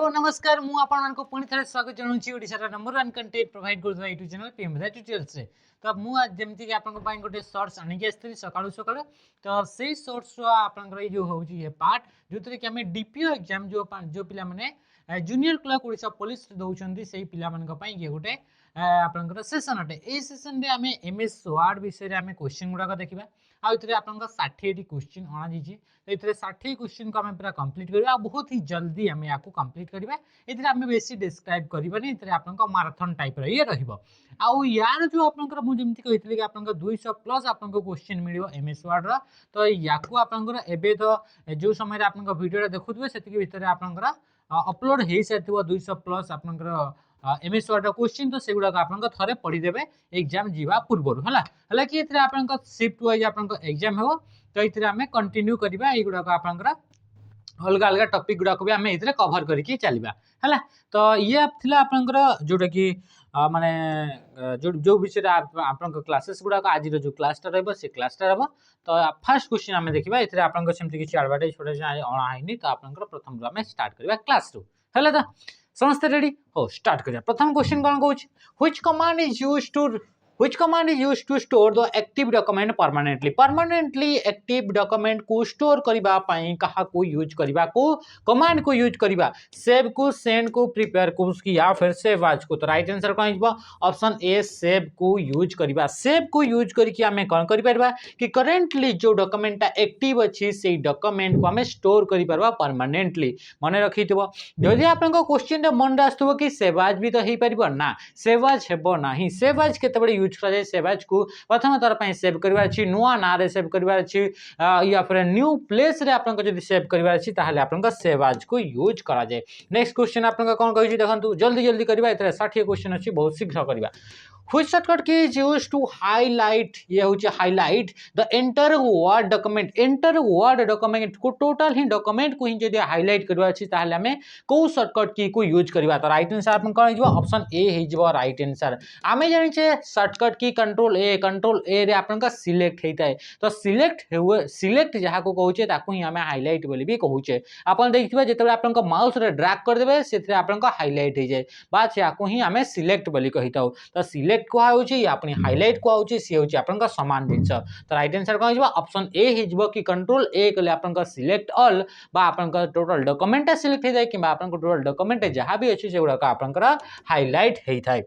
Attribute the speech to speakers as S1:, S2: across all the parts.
S1: नमस्कार मु आपन को पुणी थे स्वागत जनाऊँ ओडिशार नंबर 1 कंटेंट प्रोवाइड कर यूट्यूब चैनल पीएम ट्यूटोरियल्स रे। तो मु आज जेमति कि आपन को पाई गोटे शॉर्ट्स आनिक आस्थिली सकाळु सकाळु तो सेही शॉर्ट्स रो आपन को जो होउची ये पार्ट जोतरे कि हमें डीपीओ एग्जाम जो पिला माने जूनियर क्लर्क ओडिशा पुलिस दउचंदी सेही पिला मन को पाई ये गोटे आपन सेशन अटे ए सेशन रे हमें एमएस वर्ड विषय रे हमें क्वेश्चन गुडा देखिबा आ इतरे आपन 60 क्वेश्चन अना जी इतरे 60 क्वेश्चन को हमें पूरा कंप्लीट करबा बहुत ही जल्दी हमें याको कंप्लीट करबा इतरे हमें बेसी डिस्क्राइब करबानी इतरे आपन मैराथन टाइप रे ये रहिबो आउ यार जो आपन मु जेमति कहितले कि आपन 200 प्लस आपन क्वेश्चन मिलियो एमएस वर्ड रो तो याको आपन एबे तो जो समय रे आपन वीडियो देखुथबे सेति के भीतर आपन अपलोड हे साथिबो 200 प्लस आपन एमएस वर्ड क्वेश्चन तो सेगुडा आपन थरे पढ़ी देबे एग्जाम जीवा पूर्व हला कि इतरे आपन शिफ्ट वाइज आपन एग्जाम हो तो इतरे हमें कंटिन्यू करबा एगुडा आपन अलग अलग टॉपिक गुडा को भी हमें इतरे कवर करके चलबा हला। तो ये थिला आपन जोटा कि माने जो विषय आपन क्लासेस गुडा आज जो क्लासटा रहबो से क्लासटा रहबो। तो फर्स्ट क्वेश्चन हमें देखिबा इतरे आपन सेमति किछि एडवर्टाइज छोटा अणा हैनी तो आपन प्रथम हमें स्टार्ट करबा क्लास रो हला। तो समस्त रेडी हो स्टार्ट करिया। प्रथम क्वेश्चन कोन कहूछ Which command is used to store the active document permanently active document को store करिबा पई कहा को यूज करिबा को कमांड को यूज करिबा सेव को सेंड को प्रिपेयर को उसकी या फिर सेव आज को। तो राइट आंसर कोन हिबो ऑप्शन ए सेव को यूज करिबा। सेव को यूज करके हमें कोन करि परबा कि करेंटली जो डॉक्यूमेंट एक्टिव अछि से डॉक्यूमेंट को हमें स्टोर करि परबा परमानेंटली मने रखिथिबो। जदि आपन को क्वेश्चन रे मन रास्तबो कि सेव आज भी तो हेइ परबो ना सेव आज हेबो नाही। सेव आज केते बडे यूज करा जाय सेव आज को प्रथम तर पई सेव करबा अछि नुवा ना रे सेव करबा अछि या फिर न्यू प्लेस रे आपन को जदि सेव करबा अछि ताहाले आपन को सेव आज को यूज करा जाय। नेक्स्ट क्वेश्चन आपन को कोन कहि देखंतु जल्दी जल्दी करबा इतरे 60 क्वेश्चन अछि बहुत शीघ्र करबा। Which shortcut key is used to highlight ये होची highlight the entire word document को टोटल ही डॉक्यूमेंट को ही जदि हाइलाइट करबा अछि ताहाले हमें को शॉर्टकट की को यूज करबा। तो राइट आंसर आपन कोन हिजबो ऑप्शन ए हिजबो राइट आंसर। हमें जानि छे शॉर्टकट की कंट्रोल ए रे आपन का सिलेक्ट हेताय तो सिलेक्ट जहा को कहूचे ताकू ही हमें हाइलाइट बोली भी कहूचे। आपन देखिबा जेतबे आपन का माउस रे ड्रैग कर देबे सेथरे आपन का हाइलाइट हे जाय बाद से आकू ही हमें सिलेक्ट बोली कहिताउ। तो सिलेक्ट को होउची या अपनी हाइलाइट को होउची से होउची आपन का समान जिंस। तो राइट आंसर कोन हिजबो ऑप्शन ए हिजबो कि कंट्रोल ए कले आपन का सिलेक्ट ऑल बा आपन का टोटल डॉक्यूमेंट सिलेक्ट हे जाय किबा आपन को टोटल डॉक्यूमेंट जहां भी अछि सेगुडा का आपन का हाइलाइट हे थाय।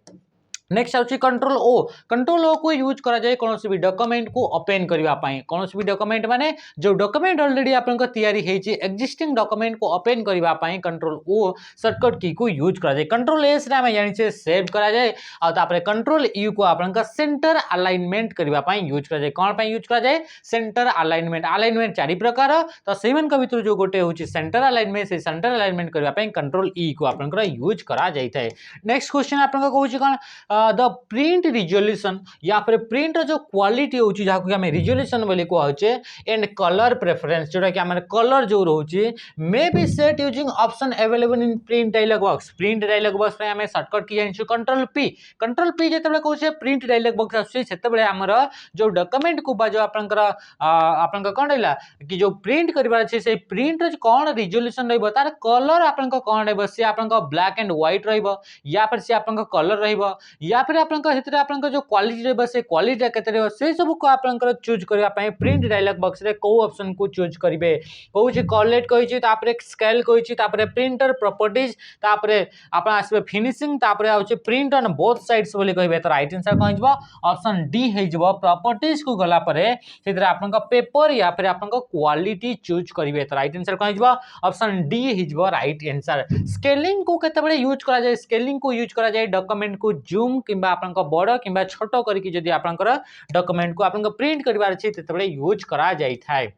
S1: नेक्स्ट आउची कंट्रोल ओ को यूज करा जाए कौन भी डॉक्यूमेंट को ओपन करबा पई कौन भी डॉक्यूमेंट माने जो डॉक्यूमेंट ऑलरेडी आपन को तैयारी हेची एक्जिस्टिंग डॉक्यूमेंट को ओपन करबा पई कंट्रोल ओ शॉर्टकट की को यूज करा जाए। कंट्रोल एस रे हम जानि छे सेव करा जाए आ तापर कंट्रोल यू को आपन का सेंटर अलाइनमेंट करबा पई यूज करा जाए। कोन पई यूज करा जाए सेंटर अलाइनमेंट चारि प्रकार तो सेवन का भीतर जो गोटे होची सेंटर अलाइनमेंट से सेंटर अलाइनमेंट करबा पई कंट्रोल ई को आपन का यूज करा जाय थाए। नेक्स्ट क्वेश्चन आपन का कहूची कोन द प्रिंट रिजोल्यूशन या फिर प्रिंट जो क्वालिटी होची जाको कि हमें रिजोल्यूशन बोली को होचे एंड कलर प्रेफरेंस जोटा कि हमारे कलर जो रहउची may be set using option available in print dialog box रे हमें शॉर्टकट की जानि कंट्रोल पी जेतबे कहउचे प्रिंट डायलॉग बॉक्स आछे सेतबे हमर जो डॉक्यूमेंट को बा जो आपन का कोन रहला कि जो प्रिंट करबा छै से प्रिंट कोन रिजोल्यूशन रहबो तार कलर आपन को कोन रहबो से आपन को ब्लैक एंड व्हाइट रहबो या फिर से आपन को कलर रहबो या फिर आपन का जो क्वालिटी रहबो से क्वालिटी केते रहबो से सब को आपन का चूज करबा पई प्रिंट डायलॉग बॉक्स रे को ऑप्शन को चूज करिवे कहउची कॉलेट कहिची तापरे स्केल कहिची तापरे प्रिंटर प्रॉपर्टीज तापरे आपन आसबे फिनिशिंग तापरे आउची प्रिंट ऑन बोथ साइड्स बोली कहिबे। तो राइट आंसर कोन हिजबो ऑप्शन डी हिजबो प्रॉपर्टीज को गला परे सेतरे आपन का पेपर या फिर आपन का क्वालिटी चूज करिवे। तो राइट आंसर कोन हिजबो ऑप्शन डी हिजबो राइट आंसर। स्केलिंग को केते बडे यूज करा जाय स्केलिंग को यूज करा जाय डॉक्यूमेंट को जूम किबा आपन का बड़ किबा छोट करके जदी आपन का डॉक्यूमेंट को आपन का प्रिंट करबार छै तते बडे यूज करा जाय थाय।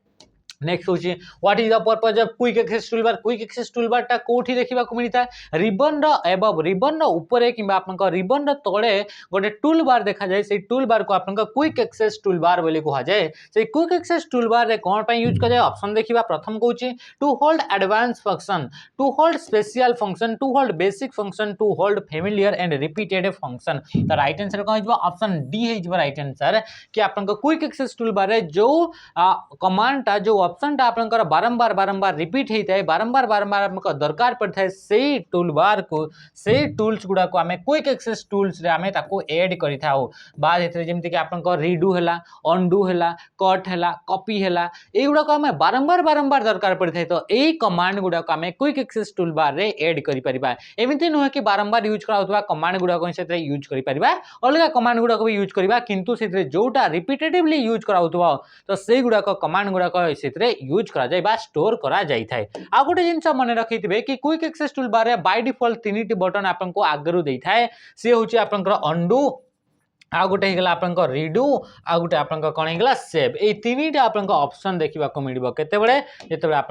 S1: नेक्स्ट होची what is the purpose of quick access toolbar टा कोठी देखिबा को मिलता रिबन रो एबव रिबन रो ऊपर किबा आपन का रिबन रो तळे गोटे टूलबार देखा जाय से टूलबार को आपन का क्विक एक्सेस टूलबार बोली कहा जाय। से क्विक एक्सेस टूलबार रे कोन पय यूज कर जाय ऑप्शन देखिबा प्रथम कहूची to hold advance function to hold special function to hold basic function to hold familiar and repeated function. तो राइट आंसर कोन हिजबा ऑप्शन डी हिजबा राइट आंसर कि आपन का क्विक एक्सेस टूलबार रे जो कमांड ता जो ऑप्शनटा आपनकर बारंबार बारंबार रिपीट होता है बारंबार बारंबार आपको दरकार पड़ता है से टूल बार को से टूल्स गुड़ा को आम क्विक एक्सेस टूल्स रे आमे ताको ऐड करि थाउ बाद एथरे जेमति कि आपनकर रीडू हैला अनडू हैला कट हैला कॉपी हैला ए गुड़ा को आमे बारंबार बारंबार दरकार पड़ता है तो ए कमांड गुड़ा को आमे क्विक एक्सेस टूल बार रे ऐड करि परिबा एमिति नुहे कि बारंबार यूज कराउतबा कमांड गुड़ा को सेते यूज करि परिबा अलगा कमांड गुड़ा को भी यूज करिबा किंतु सेते जोटा रिपीटेटिवली यूज कराउतबा तो से गुड़ा को कमांड गुड़ा को सेते यूज करा जाय बा स्टोर करा जाय थाए आ गोटे जिंस मन रखिथिबे कि क्विक एक्सेस टूल बार रे बाय डिफॉल्ट तीनटी बटन आपनको आगरु देई थाए से होची आपनकर अंडू आ गोटे होगा आप रिडू आ गोटे आप सेव ये तीन आपको ऑप्शन देखा मिल केतबे जिते आप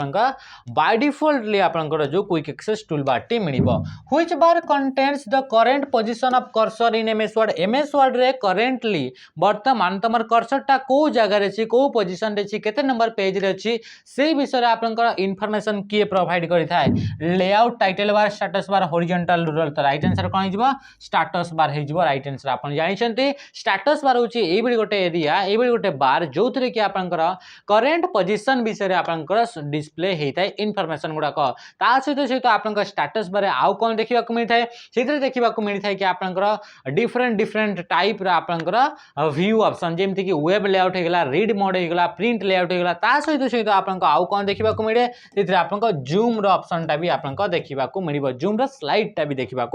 S1: बाय डिफॉल्टली आपंकर जो क्विक एक्सेस टूल बार टी मिल which bar contains the current position of cursor in MS Word रे करेंटली वर्तमान तुम कर्सरटा कौ जगार अच्छी कौ पोजिशन अच्छी केते नंबर पेज रे अच्छी से विषय आपंकर इनफॉरमेशन किए प्रोवाइड करिथाय layout title bar status bar horizontal ruler तो राइट आंसर कौन हो स्टेटस बार हो राइट आंसर आप जानते स्टेटस बार हूँ ये गोटे एरिया ये गोटे बार जो थे कि आपंकर करेन्ट पोजिशन विषय आपंकर डिस्प्ले होता है इनफॉरमेशन गुड़ाक सहित सहित आप स्टेटस बार आउ कौन देखा मिलता है से देखा मिलता है कि आपंकर डिफरेंट डिफरेंट टाइप आपंकर व्यू ऑप्शन जमती कि वेब लेआउट होगा रीड मोड होगा प्रिंट लेआउट होगा सहित सहित आपको आउ कौन देखा मिले से आप जूम ऑप्शन टा भी आपको देखा मिल जूम स्लाइड भी देखा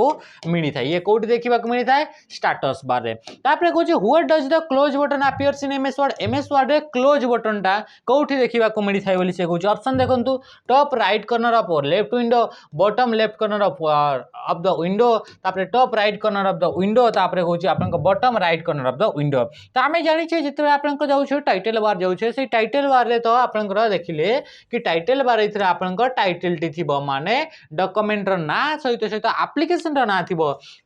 S1: मिलता है ये कौटी देखा मिलता है स्टेटस बार रे तापरे कहूँ what does the close button appears in MS Word रे क्लोज बटन टा कौटी देखा मिलता है बोली से कहूँ ऑप्शन देखो top right corner of left window bottom left corner of the window तापरे top right corner of the window तापरे कहूँ आपन bottom right corner of the window तो आम जानी जिते आप जाऊँ टाइटल बार जाऊे से टाइटल बार रे तो आप देखिले कि टाइटल बार ये आप टाइटल टी थी माने डॉक्यूमेंट ना सहित सहित एप्लिकेशन ना थी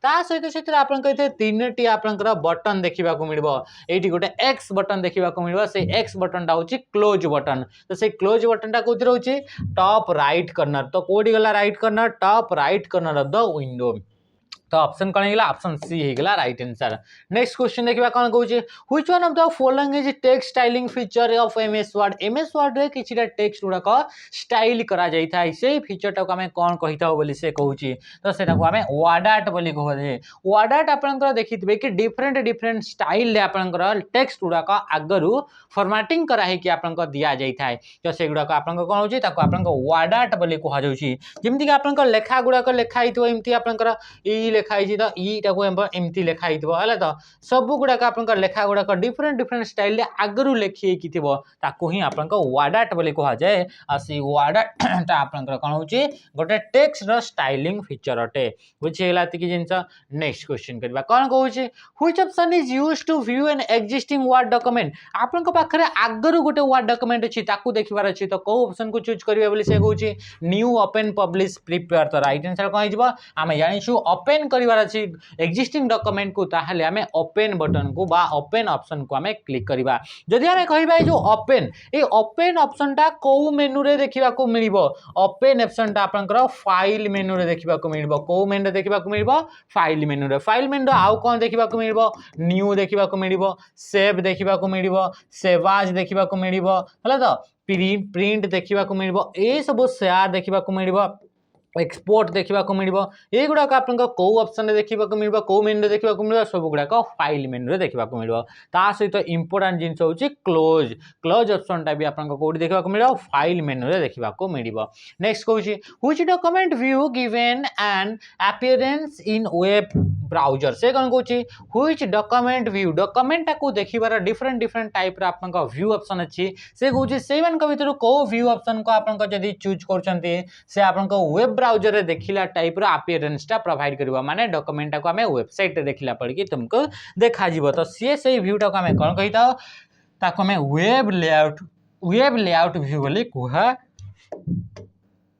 S1: सहित सहित आप तीन टी आपंकर बटन देखा मिल ये गोटे एक्स बटन देखा मिल से एक्स बटन टा हूँ क्लोज बटन तो से क्लोज बटन टा कौन रोचे टॉप राइट कॉर्नर तो कौटी गला right corner top right corner of the window तो ऑप्शन कौन होगा ऑप्शन सी होगा राइट आंसर नेक्स्ट क्वेश्चन देखा कौन कहूँ which one of the following is text styling feature of MS Word रे किछिटा टेक्स्ट गुड़ाक स्टाइल करा जाय थाय से फीचरटा को आम कौन कही था बोली से कहूँ तो सेटा को आम वर्ड आर्ट बोली कहूँ वर्ड आर्ट आपंकर देखिए कि डिफरेंट डिफरेंट स्टाइल आपंकर टेक्स्ट गुड़ाक आगरू फॉर्मेटिंग कराई आपंकर दि जाए थाय तो से गुड़ाक आपंकर कौन होची ताको आपंकर वर्ड आर्ट बोली कह जाउची जेमति कि आपंकर लेखा गुड़ाक लेखाई तो एमती आपंकर ई लिखाई तो ईटा को एमती लिखाई है तो सब गुड़ाक आप लेखा गुड़ाक डिफरेंट डिफरेंट स्टाइल आगरू लिखी ताकू ही आप वर्ड आर्ट बोली कह जाए आ सी वर्ड आर्ट आपंकर कौन हो गोटे टेक्स्ट स्टाइलिंग फीचर अटे बुझीगला जिन नेक्स्ट क्वेश्चन करवा कौन कहूँ which option is used to view an existing Word document आपन पाखे आगरू गोटे वर्ड डॉक्यूमेंट अच्छी ताकू देखबार अच्छी तो कौ ऑप्शन को चूज करेंगे बोली से कहूँ न्यू ओपन पब्लिश प्रिपेयर तो राइट आंसर कौन हो आम जानी ओपन करार अच्छी एक्जिस्टिंग डॉक्यूमेंट को ताहले आमे ओपन बटन को बा ओपन ऑप्शन को आमे क्लिक करबा जदि आमे कहबा जो ओपन ए ओपन ऑप्शन टा को मेनू रे देखिबा को मिलिबो ओपन ऑप्शन टा आपनकर फाइल मेनू रे देखिबा को मिलिबो को मेनू रे देखिबा को मिलिबो फाइल मेनू आउ कोन देखिबा को मिलिबो न्यू देखिबा को मिलिबो सेव देखिबा को मिलिबो सेवाज देखिबा को मिलिबो हला तो प्रिंट देखिबा को मिलिबो ए सब शेयर देखिबा को मिलिबो एक्सपोर्ट देखा मिल ये गुड़ाक आप ऑप्शन देखा मिल कौ मेन्यू देखा मिल सब गुड़ाक फाइल मेन्यू देखा मिल सहित इंपोर्टाट जिन हूँ क्लोज क्लोज ऑप्शन टा भी आपको कौटी देखा मिल फाइल मेन्यू देखा मिल नेक्स्ट कहूँ which document view given an appearance in web browser से कौन कहूँ व्हिच डॉक्यूमेंट व्यू डॉक्यूमेंट को देखिबार डिफरेंट डिफरेंट टाइप आप व्यू ऑप्शन अच्छी से कहूँ से भर कौ व्यू ऑप्शन को आप चूज कर वेब ब्राउजर रे देखिला टाइप रो अपीयरेंस टा प्रोवाइड करबा माने डॉक्यूमेंट को हमें वेबसाइट रे देखिला पड़ कि तुमको देखा जीवो तो से व्यू टा को हमें कोन कहिता ताको हमें वेब लेआउट व्यू बोली कुहा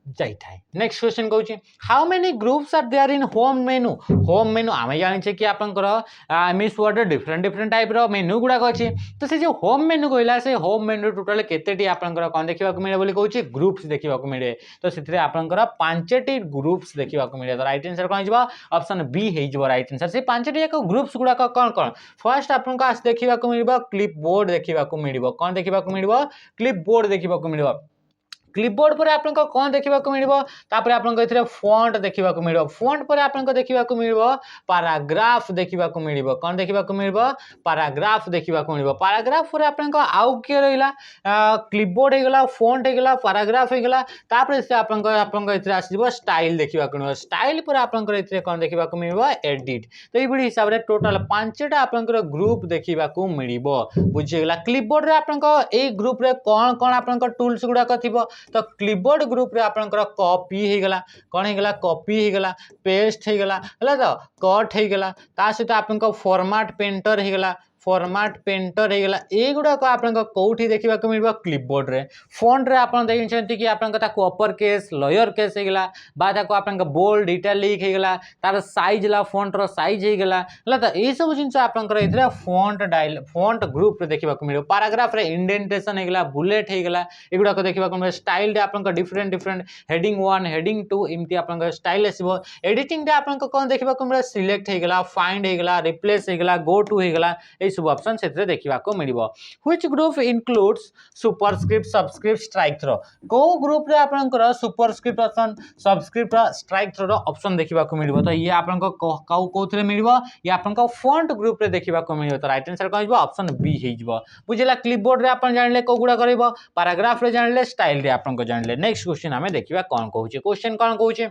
S1: जाए। नेक्स्ट क्वेश्चन कहूँ how many groups are there in home menu आम जाने कि आपंकर MS Word different different type menu गुड़ाक अच्छे तो से जो होम मेनू कहला से होम मेनू टोटाल केतेटी आपंकर कौन देखा मिले बोली कहूँ ग्रुप्स देखा मिले तो से आपंकर 5टी ग्रुप्स देखा मिले तो राइट आंसर कौन हो ऑप्शन बी हो राइट आंसर से 5टी जाक ग्रुप्स गुड़ाक कौन कौन फर्स्ट आपको देखा मिल क्लिपबोर्ड देखा मिल कौन देखा मिल क्लिपबोर्ड देखा मिल क्लिपबोर्ड पर आपको कौन देखा मिले फॉन्ट देखा मिले फॉन्ट पर आपको देखा मिले पैराग्राफ देखा मिले कौन देखा मिले पैराग्राफ देखा मिले पैराग्राफ पर आपको आउ किए रहा क्लिपबोर्ड होगा फॉन्ट होगा पैराग्राफ होगा तापर से आपको आसो स्टाइल देखा मिले स्टाइल पर आपको कौन देखा मिले एडिट तो ये हिसाब से टोटाल 5टा आपंकर ग्रुप देखा मिल बुझीगला क्लिपबोर्ड रे आपंकर ए ग्रुप रे कौन कौन आपंकर टूल्स गुड़ाक थी तो क्लिपबोर्ड ग्रुप रे आपंकर कॉपी होगला कौन होगला कॉपी होगला पेस्ट होगला है तो कट होगला ता सहित आपंकर फॉर्मेट पेंटर होगला फॉर्मेट पेंटर होगला एगुड़ाक आप कौटी देखा मिल क्लिपबोर्ड रे फॉन्ट रे आप देखते कि आपको अपर केस लोअर केस होगला आप बोल्ड इटालिक होगला तार साइज ला फॉन्ट रो साइज होगला है तो ये सब जिन आपंकर फॉन्ट ग्रुप रे देखा मिले पैराग्राफ रे इंडेंटेशन होगला बुलेट होगला एगुड़ाक देखा मिले स्टाइल आप डिफरेंट डिफरेंट हेडिंग 1 हेडिंग 2 एमती आप स्टाइल आसो एडिटिंग आपको कौन देखा मिले सिलेक्ट होगला फाइंड होगला रिप्लेस होगला गो टू होगला सब ऑप्शन से देखा मिल which group includes superscript subscript strike through को ग्रुप रे आपनकर superscript option subscript strike through option देखा मिल तो ये आपन कौन मिल ये आपन फॉन्ट ग्रुप रे देखा मिल तो राइट आंसर कौन ऑप्शन बी हो बुझेगा क्लिपबोर्ड रे आपन जानले को गुडा करबो पैराग्राफ रे जानले स्टाइल रे आपन को जानले नेक्स्ट क्वेश्चन हमें देखिबा कौन कहूचे क्वेश्चन कौन कहूचे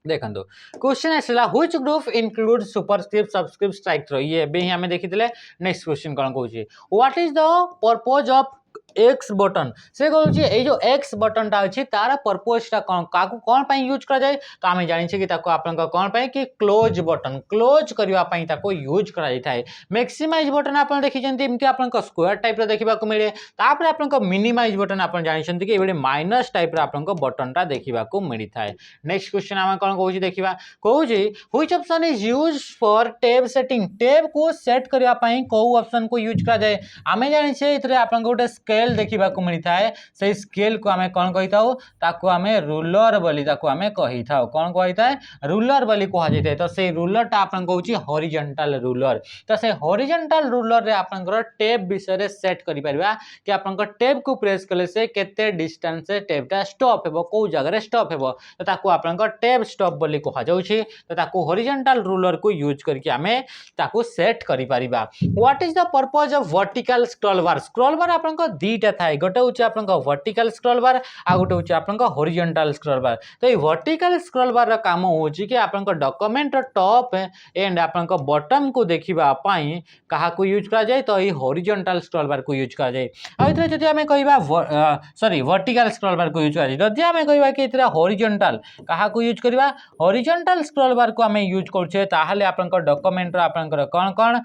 S1: देखो क्वेश्चन आसला which group include superscript subscript strike throw ये भी हमें देखी नेक्स्ट क्वेश्चन कौन कहूँ what is the purpose of X button से कहूँ ये जो एक्स बटन टा अच्छी तार पर्पजटा कौन क्या कौन पर यूज कर जाए तो आम जाने कि आप कौन पर कि क्लोज बटन क्लोज करने यूज कर मैक्सिमाइज बटन आप देखते आप स्क्वायर टाइप देखा मिले तापर आप मिनिमाइज बटन आप जानते कि ये माइनस टाइप आप बटनटा देखा मिलता है नेक्स्ट क्वेश्चन आम कौन कहूँ देखा कहूँ which option is use for tab setting tab को सेट करने कौ ऑप्शन को यूज कर जाए आम जाने आप गोटे स्केल देखा मिलता है से स्केल को आम कौन कही आम रूलर बोली आम कही था कौन कही था रूलर बोली कहुई तो से रूलरटा आप कहूँ हॉरिजॉन्टल रूलर तो से हॉरिजॉन्टल रूलर रे आपंकर टेप विषय सेट करि परिबा कि आपंकर टेप को प्रेस कले से केते डिस्टेंस से टेपटा स्टॉप हेबो को जगह स्टॉप हेबो तो ताको आपंकर टेप स्टॉप बोली कहा जाउछि तो ताको हॉरिजॉन्टल रूलर को यूज करके आमे ताको सेट करि परिबा what is the purpose of vertical scroll bar आपंकर दीटा थाए गोटे होछि आपंकर वर्टिकल स्क्रॉल बार आ गोटे होछि आपंकर हॉरिजॉन्टल स्क्रॉल बार तो ये वर्टिकल स्क्रॉल बार रा काम होछि कि आपंकर डॉक्यूमेंट टॉप एंड आपंकर बॉटम को देखिबा पई कहा को यूज करा जाए तो ये हॉरिजॉन्टल स्क्रॉल बार को यूज करा जाए आ इतरे जदि हमें कहबा सॉरी वर्टिकल स्क्रॉल बार को यूज करा जाए जदि हमें कहबा कि इतरे हॉरिजॉन्टल कहा को यूज करबा हॉरिजॉन्टल स्क्रॉल बार को हमें यूज करछे ताहाले आपनकर डॉक्यूमेंट रा आपनकर कोन कोन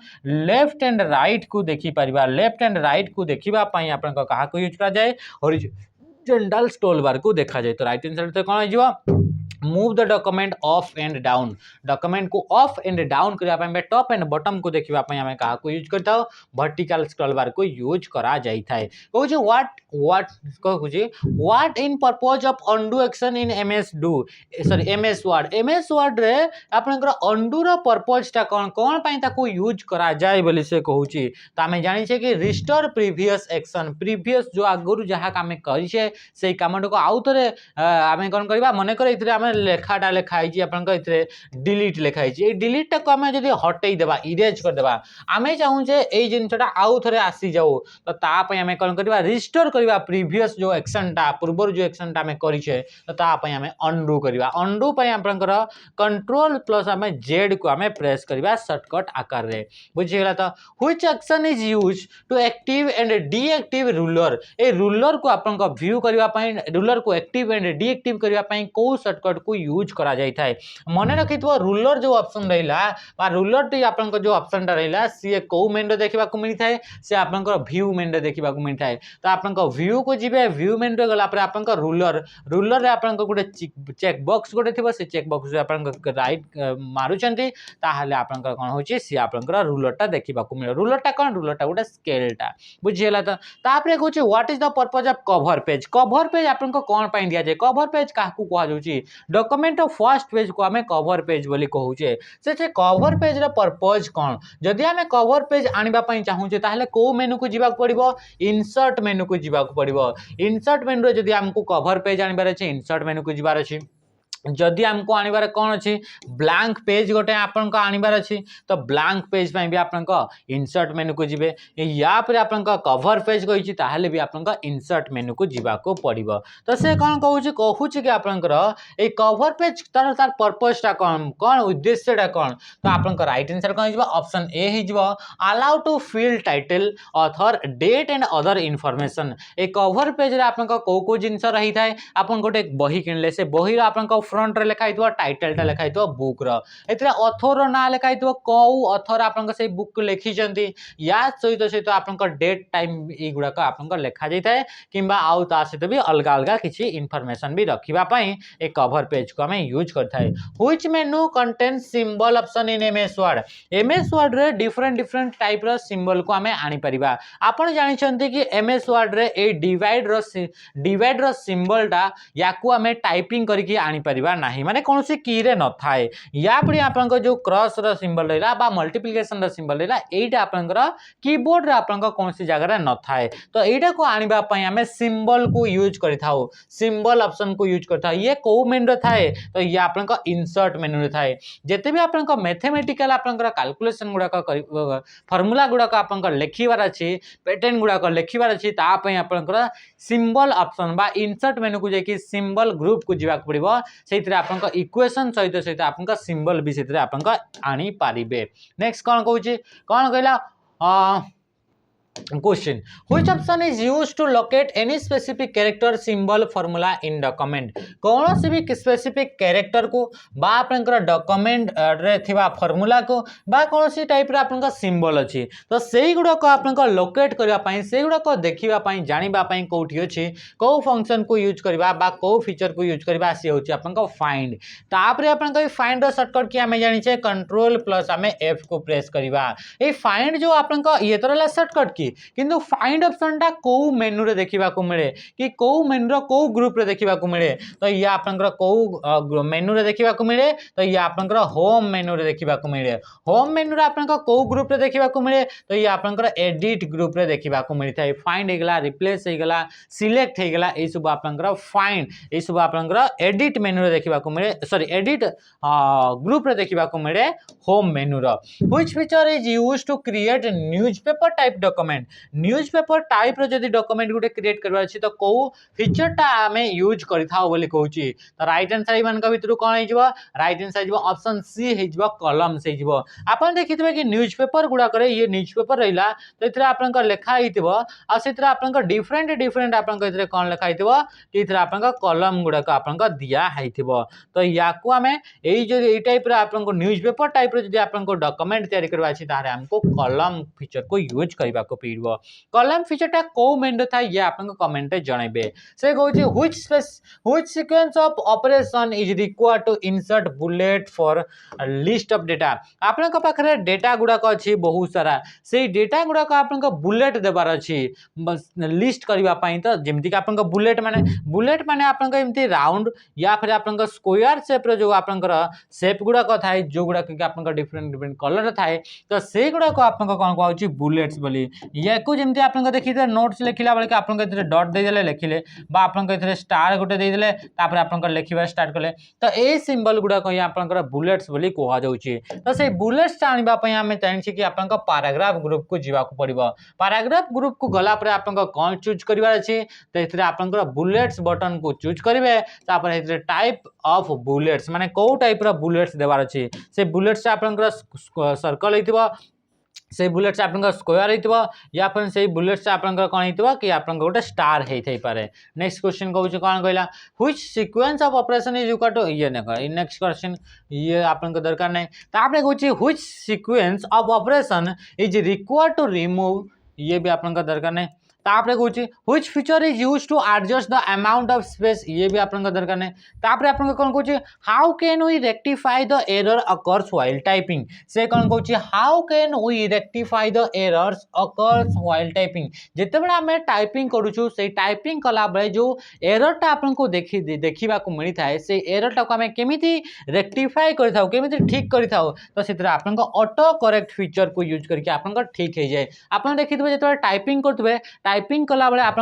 S1: लेफ्ट एंड राइट को देखि परिबा लेफ्ट एंड राइट को देखिबा पई आपनकर कहा को यूज करा जाए हॉरिजॉन्टल स्क्रॉल बार को देखा जाए तो राइट आंसर तो कोन आइजो move the document up and down document को अप एंड डाउन करने टॉप एंड बॉटम को देखा आम क्या यूज करता वर्टिकल स्क्रॉल बार को यूज करा जाए कहूँ what in purpose of undo action in MS do sorry MS Word रे आपनकर अंडू रो पर्पजटा कौन कौन पाई ताको यूज करा जाए बोली से कहूँ तो आम जाने कि रिस्टोर प्रीवियस एक्शन प्रीवियस जो आगुरी जहाँ आम करे से कमटा को आउ थे आम कौन करवा मन कर आम लेखाटा लिखाई आपंकर डिलीट लिखाई डिलीटा को आम जब हटई देवा इरेज करदेवा आम चाहूचे ये जिनटा आउ थे आसी जाऊ तो तापाई आम कौन करवा रिस्टोर करवा प्रीवियस जो एक्शनटा पूर्वर जो एक्शनटा आम करे तो तापाई आम अंडू करवा अंडू पाई आपंकर कंट्रोल प्लस आम जेड को आम प्रेस करवा शॉर्टकट आकार रे बुझीगला तो which action is use to active and deactive ruler ए रूलर को आपन व्यू करबा पई रूलर को एक्टिव एंड डीएक्टिव करबा पई को शॉर्टकट को यूज करा जाय थाए मन रखिथो रूलर जो ऑप्शन रहिला बा रूलर टी आपन जो ऑप्शन टा रहिला सी को मेन देखा को मिली थाए से आपन व्यू मेन देखा को मिली थाए तो आपन व्यू को जिबे व्यू मेन रे गला पर आपन रूलर रूलर रे आपन गोटे चेक बॉक्स गोटे थिबो से चेक बॉक्स आपन राइट मारुचंती ताहाले आपन कोन होची सी आपन रूलर टा देखा को मिले रूलर टा कोन रूलर टा गोटे स्केल टा बुझियला तो तापरे कहूँ what is the purpose of cover page आपन को कौन पाई दिया जाए कवर पेज काकू कह जाउची डॉक्यूमेंट ऑफ फर्स्ट पेज को हमें कवर पेज बोली कहूचे से कवर पेज रे पर्पज कौन जदि हमें कवर पेज आनिबा पई चाहूचे ताहले को मेनू को जीवा पड़िबो इंसर्ट मेनू को जीवा पड़िबो इंसर्ट मेनू रे जदि हमको कवर पेज आनिबार अछि इंसर्ट मेनू को जीवार अछि जदि हमको आनिबार कौन अच्छी ब्लैंक पेज गोटे आपन को आनिबार अच्छी तो ब्लैंक पेज पे भी आपन को इंसर्ट मेनू को जिबे या पर आपन को कवर पेज कहिछि ताहले भी आपन को इंसर्ट मेनू को जिबा को पड़िबो तो से कोन कहूछि कि आपन को ए कवर पेज तार पर्पस टा कोन उद्देश्य टा कोन तो आपन को राइट आंसर कोन जिबो ऑप्शन ए हि जिबो allow to fill title author date and other information ए कवर पेज रे आपन को जिंस रही थाए आपन गोटे बही किनले से बही आपन को फ्रंट रे लिखा हितो टाइटल टा लिखा हितो बुक रो एतरे ऑथर रो ना लिखा हितो को ऑथर आपन को से बुक को लिखि जंती या सहित आपन को डेट टाइम ई गुडा को आपन को लिखा जाय थाए किबा आउ ता सहित भी अलगा अलगा किछि इन्फॉर्मेशन भी रखिबा पई ए कवर पेज को हमें यूज करथाय which menu contain symbol option in MS Word रे डिफरेंट टाइप रो सिंबल को हमें आनी परिबा आपन जानि छंती कि एमएस वर्ड रे ए डिवाइड रो सिंबल टा याकू हमें टाइपिंग करके आनी परिबा नहीं माने कौन सी की रे न थाए या पड़ी आपन को जो क्रॉस रो सिंबल रहला बा मल्टीप्लिकेशन रो सिंबल रहला एटा आपन को कीबोर्ड रे आपन को कौन सी जगह रे न थाए तो एटा को आनिबा पई हमें सिंबल को यूज करिथाओ सिंबल ऑप्शन को यूज करथा ये को मेन रे थाए तो ये आपन को इंसर्ट मेनू रे थाए जेते भी आपन को मैथमेटिकल आपन को कैलकुलेशन गुडा को फार्मूला गुडा को आपन को लिखिबार अछि पैटर्न गुडा को लिखिबार अछि ता पई आपन को सिंबल ऑप्शन बा इंसर्ट मेनू को जेकी सिंबल ग्रुप को जीवा पड़िबो सेइतरे आपन को इक्वेशन सहित आपन का सिंबल भी सेइतरे आपन का आनी पारिबे नेक्स्ट कोन कहूची कोन कहला question which option is used to locate any specific character symbol formula in document कौन से भी स्पेसिफिक कैरेक्टर को बा आपनकर डॉक्यूमेंट रे थिबा फार्मूला को बा कौन सी टाइप रे आपनका सिंबल अछि तो सेही गुडा को आपनका लोकेट करबा पई सेही गुडा को देखिबा पई जानिबा पई कोठी अछि को फंक्शन को यूज करबा बा को फीचर को यूज करबा से होछि आपनका फाइंड तापरे आपनका फाइंड रो शॉर्टकट की हमें जानि छै कंट्रोल प्लस हमें एफ को प्रेस करबा ए फाइंड जो आपनका ये तरला शॉर्टकट की किंतु फाइंड ऑप्शन टा को मेनू रे देखिबा को मिले कि को मेनू रो को ग्रुप रे देखिबा को मिले तो ये आपनकर को मेनू रे देखिबा को मिले तो ये आपनकर होम मेनू रे देखिबा को मिले होम मेनू रे आपनकर को ग्रुप रे देखिबा को मिले तो ये आपनकर एडिट ग्रुप रे देखिबा को मिलता है फाइंड हे गला रिप्लेस हे गला सिलेक्ट हे गला ए सब आपनकर फाइंड ए सब आपनकर एडिट मेनू रे देखिबा को मिले सॉरी एडिट ग्रुप रे देखिबा को मिले होम मेनू रो which feature is used to create newspaper type document newspaper type रो जदी डॉक्यूमेंट गुटे क्रिएट करबा अछि तो को फीचर टा हमें यूज करिथाओ बोली कहूची तो राइट हैंड साइड मान का भितरु कोन हे जिवो राइट हैंड साइड जिवो ऑप्शन सी हे जिवो कॉलम्स हे जिवो आपन देखितबे कि न्यूज़पेपर गुडा करे ये न्यूज़पेपर रहिला तो इतरा आपन का लेखा हितबो आ सेतरा आपन का डिफरेंट आपन का इतरे कोन लेखा हितबो कि इतरा आपन का कॉलम गुडा का आपन का दिया हितबो तो याकू हमें एई जो एई टाइप रे आपन को न्यूज़पेपर टाइप रे जदी आपन को डॉक्यूमेंट तैयारी करबा अछि तारे हमको कॉलम फीचर को यूज करबा को पड़िबो कॉलम फीचर टा को मेन था ये आपन को कमेंट रे जणाइबे से कहूची which sequence of operation is required to insert bullet for list of data आपन को पाखरे डेटा गुडा को अछि बहुत सारा से डेटा गुडा को आपन को बुलेट देबार अछि लिस्ट करबा पई तो जेमति कि आपन को बुलेट माने आपन को एमति राउंड या फिर आपन को स्क्वायर शेप रो जो आपन को शेप गुडा को थाए जो गुडा कि आपन को डिफरेंट कलर थाए तो से गुडा को आपन को कोन कहूची बुलेट्स बोली या को जेमति आपन को देखिते नोट्स लिखिला बेले आपन को इतरे डॉट दे देले लिखिले बा आपन को इतरे स्टार गोटे दे देले तापर आपन को लिखिबा स्टार्ट करले तो ए सिंबल गुडा को आपन को बुलेट्स बोली कोहा जाउची तो से बुलेट्स जानिबा पई हमें चाहि कि आपन को पैराग्राफ ग्रुप को जीवा को पड़िबो पैराग्राफ ग्रुप को गला पर आपन को कोन चूज करबार अछि तो इतरे आपन को बुलेट्स बटन को चूज करिवे तापर इतरे टाइप ऑफ बुलेट्स माने को टाइप रो बुलेट्स देबार अछि से बुलेट्स आपन को सर्कल हितबो से बुलेट्स आप स्क्वायर होइतिबो या फिर से बुलेट्स आप कौन होइतिबो कि आप गोटे स्टार होई पारे। नेक्स्ट क्वेश्चन कहूँ कौन कहला which sequence of operation is equal to ये देखो नेक्स्ट क्वेश्चन ये आप दरकार नहीं। तापरे कहूँ which sequence of operation is required to remove ये भी आप दरकार नहीं। तापरे कहूँ which feature is use to adjust the amount of space ये भी आप दरकार नहीं। तापरे आप कौन कहूँ how can we rectify the error occurs while typing से कौन कहूँ how can we rectify the errors occurs while typing जितेबाला आम टाइपिंग करूँ से टाइपिंग कला बेले जो एररटा आपको देखा मिलता है से एररटा को आम केमी रेक्टिफाई कर ठीक कर तो से ऑटो करेक्ट फीचर को यूज करके आप ठीक हो जाए। आप देखिए जो टाइपिंग करेंगे टाइपिंग कला बेले आप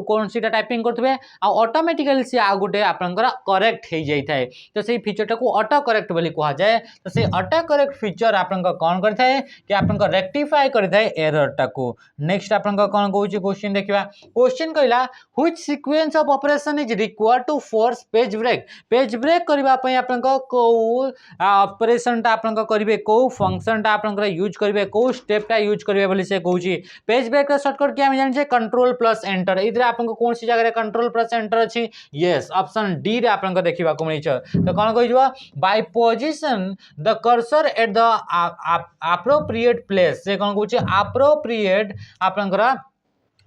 S1: कौन सी टाइपिंग करेंगे ऑटोमेटिकली सी आ गोटे आप करेक्ट हो जाए तो से फीचरटा को ऑटो करेक्ट बोली कहा जाए। तो से ऑटो करेक्ट फीचर आप कौन करता है कि आप रेक्टिफाई करता है एररटा को। नेक्स्ट आप कौन कहूँ क्वेश्चन देखा क्वेश्चन कहला which sequence of operation is required to force page break करने को ऑपरेशनटा आप करेंगे कौ फंक्शनटा आप यूज करेंगे कौ स्टेपटा यूज करेंगे बोली से कहूँ पेज ब्रेक सर्टकट क्या जाने कंट्रोल प्लस एंटर इधर आपको कौन सी जगह कंट्रोल प्लस एंटर अच्छी येस ऑप्शन डी रे आप देखा मिल तो कौन कह by position the cursor at the appropriate place से कौन कहूँ एप्रोप्रिएट आप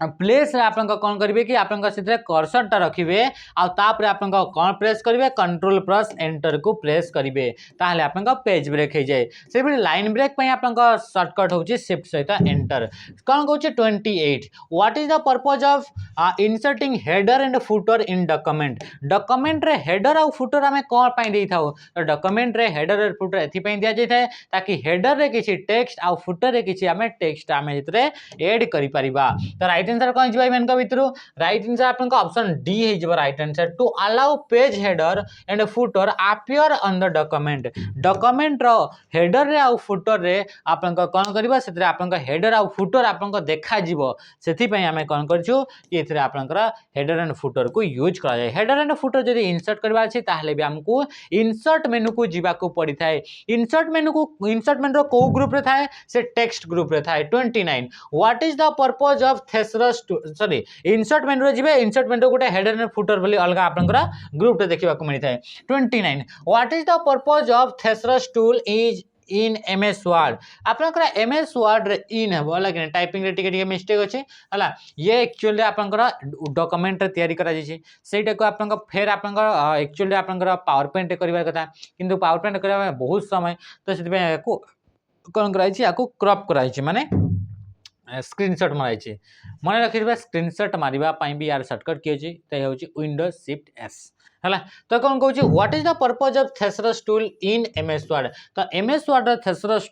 S1: प्लेस आप कौन करेंगे कि आप कर्सरटा रखिए आउे आप कौन प्रेस करेंगे कंट्रोल प्लस एंटर को प्रेस करेंगे ताहले आप पेज ब्रेक हो जाए से लाइन ब्रेक आप सर्टकट हूँ शिफ्ट सहित एंटर कौन कहूँ 28 what is the purpose of inserting header and footer in document रे हेडर आउ फुटर आम कौन पाई दे था तो डॉक्यूमेंट रे हेडर और फुटर एथि दि जाए ताकि हेडर रे किसी टेक्स्ट आउ फुटर रे किसी आम टेक्स्ट आम एड कर पारिबा। तो राइट आंसर कौन जी मान भितर राइट आंसर आप ऑप्शन डी हो right answer to allow page header and footer appear on the document रो हेडर रे आउ फुटर रे आप कौन करबा से आप हेडर आउ फुटर आप देखा जीवो सेथि पई आमे कौन करछु कि एथरे आपनकर हेडर एंड फुटर को यूज करा जाए। हेडर एंड फुटर जदि इंसर्ट करबा अछि ताहले भी हमको इंसर्ट मेनू को जीवा को पड़ी थाए इंसर्ट मेनू रो को ग्रुप रे थाए से टेक्स्ट ग्रुप रे थाए। 29 what is the purpose of thesaurus sorry insert menu रे जिवे इंसर्ट मेनू गोटे हेडर एंड फुटर बोली अलग आपनकर ग्रुप रे देखिबा को मिलि थाए। 29 what is the purpose of thesaurus tool is in MS Word आपनकर एमएस वर्ड रे इन है लगे टाइपिंग रे टिके मिस्टेक अच्छे है ये एक्चुअली आपनकर डॉक्यूमेंट रे तैयारी करा जाय सेटा को आपनकर फेर आपनकर एक्चुअली आपनकर पावर पॉइंट करबा कथा किंतु पावर पॉइंट करबा बहुत समय तो से को कौन कराई याको क्रॉप कराई माने स्क्रीनशॉट माराई मन रखिए स्क्रीनशॉट मारवाई भी यार सर्टकट किए तो विंडोज शिफ्ट एस है। तो कौन कहूँ what is the purpose of thesaurus tool in MS Word तो एमएस वर्ड थेसरस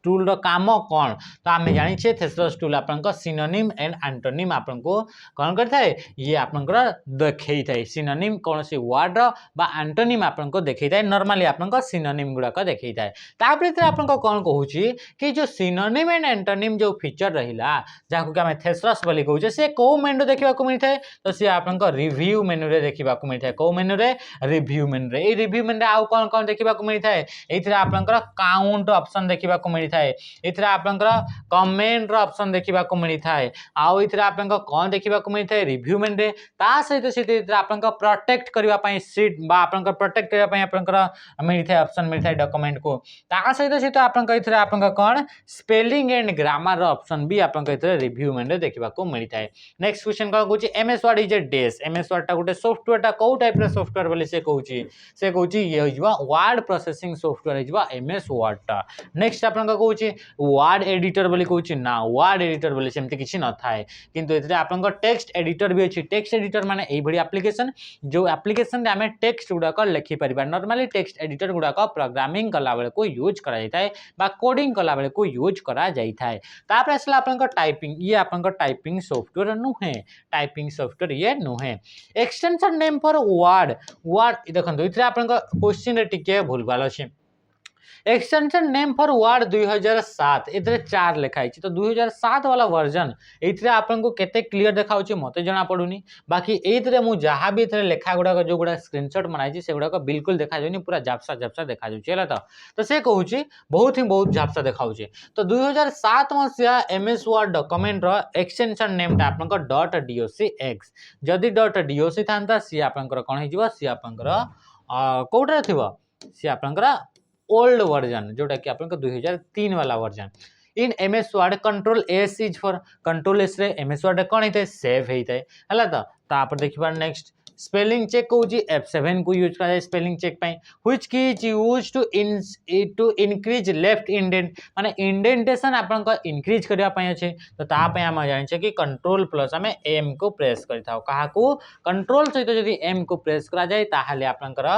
S1: टूल काम कौन तो आम जाने थेसरस टूल आप सिनोनिम एंड एंटोनिम आपको कौन करता है ये आपंकर देखई थाए सिनोनिम कौन सी वर्ड बा एंटोनिम आपको देखई थाए नॉर्मली आपको सिनोनिम गुड़ाक देखई थाए तापर आपको कौन कहूँ कि जो सिनोनिम एंड एंटोनिम जो फीचर रहा जहाँ कि आम थेसरस बोली कहूँ से कौ मेनू देखा मिलता है तो सी आप रिव्यू मेनू रे देखा मिलता है कौ मेनू रे रिव्यू मेनू रे रिव्यू मेनू रे आउ कौन कौन देखा मिलता है ये आपंकर काउंट ऑप्शन देखा मिलता है इथरा आपनकर कमेंट रो ऑप्शन देखिबा को मिली थाए आउ इथरा आपनकर कोन देखिबा को मिली थाए रिव्यू मेन रे ता सहित से इथरा आपनकर प्रोटेक्ट करबा पई सीट बा आपनकर प्रोटेक्ट करबा पई आपनकर मिली थाए ऑप्शन मिली थाए डॉक्यूमेंट को ता सहित आपनकर इथरा आपनकर कोन स्पेलिंग एंड ग्रामर रो ऑप्शन भी आपनकर इथरा रिव्यू मेन रे देखिबा को मिली थाए। नेक्स्ट क्वेश्चन का कहूची MS Word is a dash MS Word टा गुटे सॉफ्टवेयर टा को टाइप रे सॉफ्टवेयर बोली से कहूची ये होइबा वर्ड प्रोसेसिंग सॉफ्टवेयर होइबा एमएस वर्ड टा। नेक्स्ट आपनकर वार्ड एडिटर बोली कहूँ ना वार्ड एडिटर बोली सेमती किसी न थाए किंतु एथिरे आपनकर टेक्स्ट एडिटर भी अच्छी टेक्स्ट एडिटर माने एई भली एप्लिकेशन जो एप्लिकेशन रे हमें टेक्स्ट गुड़ाक लिखि परिबा नॉर्मली टेक्स्ट एडिटर गुड़ाक प्रोग्रामिंग कला बेले को यूज करा जाय थाए बा कोडिंग कला बेले को यूज करा जाय थाए। तापर आसला आपनकर टाइपिंग ये आपनकर टाइपिंग सॉफ्टवेयर नुहे टाइपिंग सॉफ्टवेयर ये नुहे एक्सटेंशन नेम फॉर वर्ड देखो इथरे आपनकर क्वेश्चन रे टिके भूल भाल अछि एक्सटेंशन नेम फॉर वार्ड 2007 एथरे 4 लिखाई तो 2007 वाला वर्जन एथरे आपन को केते क्लियर देखाउ छी मते जणा पडुनी बाकी एथरे मु जहां भी एथरे लेखा गुडा जो गुडा स्क्रीनशॉट बनाई छी से गुडा को बिल्कुल देखा जोनी पूरा झापसा झापसा देखा जो छला तो से कहू छी बहुत झापसा देखाउ छी तो 2007 मसिया एमएस वर्ड डॉक्यूमेंट रो एक्सटेंशन नेम ता आपन को .docx जदी .doc थांता सी आपन को कोन हे जीवो सी आपन को कोउटा थिबो सी आपन को ओल्ड वर्जन जोटा कि आपन को 2003 वाला version in MS word control S is for control S रे एमएस वर्ड कोन हेते सेव हेते हला तो तापर देखिबा नेक्स्ट स्पेलिंग चेक कहू F7 को यूज करा स्पेलिंग चेक पाई which key is used to increase left indent माने इंडेंटेशन आपन को इंक्रीज करिया पाई अछि तो ता पे हम जानि छै कि कंट्रोल प्लस हमें एम को प्रेस करि थाओ कहा को कंट्रोल सहित जदी एम को प्रेस करा जाय ताहाले आपन कर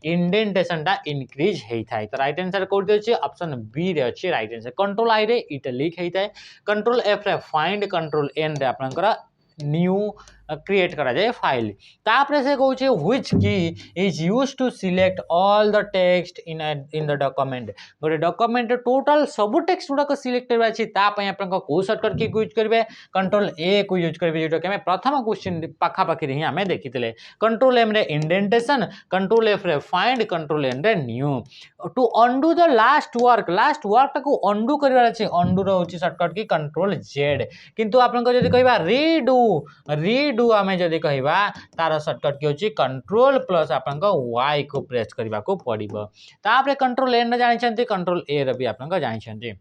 S1: इंडेंटेशन ता इंक्रीज हेइ थाय तो राइट आंसर कोड अछि ऑप्शन बी रे अछि राइट आंसर कंट्रोल आई रे इटैलिक हेइ थाय कंट्रोल एफ रे फाइंड कंट्रोल एन रे आपन कर न्यू क्रिएट करा जाए फाइल तापरे से कहू छै which key is used to select all the text in the document गोटे डॉक्यूमेंट टोटल सब टेक्स्ट गुडा को सिलेक्ट करबा छी ता पय आपन को को शॉर्टकट की यूज करबे कंट्रोल ए को यूज करबे जेटा कि हमें प्रथम क्वेश्चन पाखा पाखी रे हमें देखितले कंट्रोल एम रे इंडेंटेशन कंट्रोल एफ रे फाइंड कंट्रोल एन रे new to undo the last work को अंडू करबा छी अंडू रो होची शॉर्टकट की कंट्रोल जेड किंतु आपन को जदी कहबा रीडू आमे जदी कहबा तार शॉर्टकट की होची कंट्रोल प्लस आपन को y को प्रेस करबा को पड़िबो तापरे कंट्रोल एन जानि छथि कंट्रोल ए रे भी आपन को जानि छथि